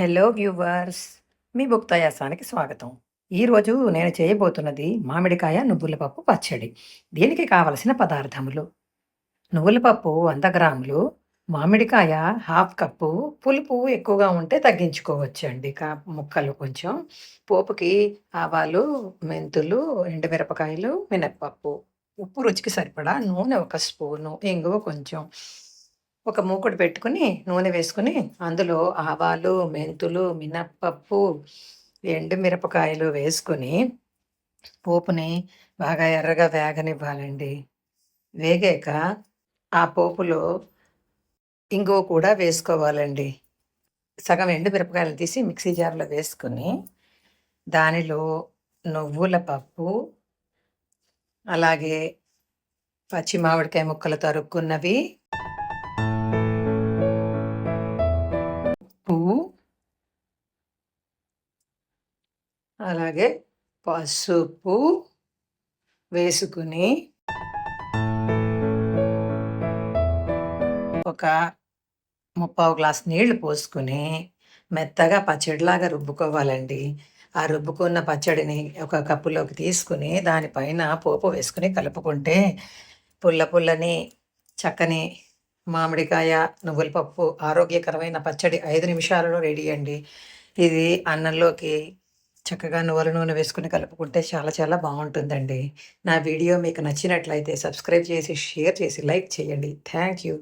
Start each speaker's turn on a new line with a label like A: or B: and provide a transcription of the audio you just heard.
A: Hello viewers! మీ భుక్తాయాసానికి స్వాగతం. ఈరోజు నేను చేయబోతున్నది మామిడికాయ నువ్వుల పప్పు పచ్చడి. దీనికి కావలసిన పదార్థములు: నువ్వుల పప్పు 100 గ్రాములు, మామిడికాయ హాఫ్ కప్పు, పులుపు ఎక్కువగా ఉంటే తగ్గించుకోవచ్చండి. ముక్కలు కొంచెం, పోపుకి ఆవాలు, మెంతులు, ఎండుమిరపకాయలు, మినప్పప్పు, ఉప్పు రుచికి సరిపడా, నూనె 1 స్పూను, ఇంగువ కొంచెం. ఒక మూకుడు పెట్టుకొని, నూనె వేసుకొని, అందులో ఆవాలు, మెంతులు, మినప్పప్పు, ఎండుమిరపకాయలు వేసుకొని, పోపుని బాగా ఎర్రగా వేగనివ్వాలండి. వేగాక ఆ పోపులో ఇంగువ కూడా వేసుకోవాలండి. సగం ఎండుమిరపకాయలు తీసి మిక్సీ జార్‌లో వేసుకొని, దానిలో నువ్వుల పప్పు, అలాగే పచ్చి మామిడికాయ ముక్కలు తరుక్కున్నవి, ఉప్పు, అలాగే పసుపు వేసుకుని ఒక ముప్పావు గ్లాస్ నీళ్లు పోసుకొని మెత్తగా పచ్చడిలాగా రుబ్బుకోవాలండి. ఆ రుబ్బుకున్న పచ్చడిని ఒక కప్పులోకి తీసుకొని దానిపైన పోపు వేసుకొని కలుపుకుంటే పుల్లని చక్కని మామిడికాయ నువ్వుల పప్పు ఆరోగ్యకరమైన పచ్చడి 5 నిమిషాలలో రెడీ అండి. ఇది అన్నంలోకి చక్కగా నువ్వుల నూనె వేసుకొని కలుపుకుంటే చాలా చాలా బాగుంటుందండి. నా వీడియో మీకు నచ్చినట్లయితే సబ్స్క్రైబ్ చేసి, షేర్ చేసి, లైక్ చేయండి. Thank you.